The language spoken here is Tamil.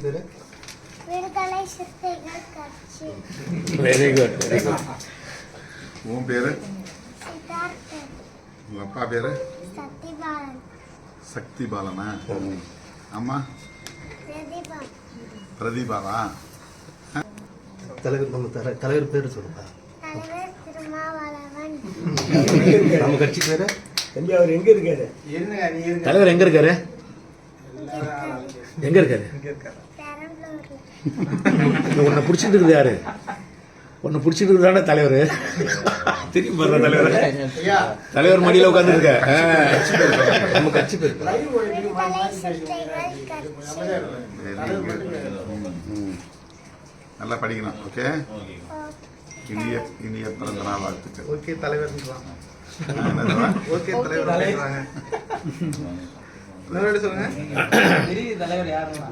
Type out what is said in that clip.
விடுதலை சிறுத்தைகள் கட்சி. Very good very good. உன் பேரு? சித்தார்த்தன். உங்க அப்பா பேரு? சக்திபாலன். சக்தி பாலனா? அம்மா? பிரதிபா. பிரதீபாவா? தலைவர் நம்ம தலைவர் பேரு சொல்லுங்க. தலைவர் திருமாவளவன். நம்ம கட்சி பேரு? அவர் எங்க இருக்காரு? தலைவர் எங்க இருக்காரு? எங்க இருக்காரு? பெரம்பலூர்ல. உன்னை பிடிச்சிட்டு இருக்குது யாரு? உன்னை பிடிச்சிட்டு இருக்குதானே தலைவர். திரும்பி பாரு தலைவர். தலைவர் மடியில உட்கார்ந்து இருக்க. நம்ம கட்சி பேரு? விடுதலை சிறுத்தைகள் கட்சி. நல்லா படிக்கணும். ஓகே. இனிய பிறந்த நாள் வாழ்த்துக்கள். ஓகே தலைவர். ஓகே தலைவர். சொல்லுங்க. தலைவர் யாருன்னா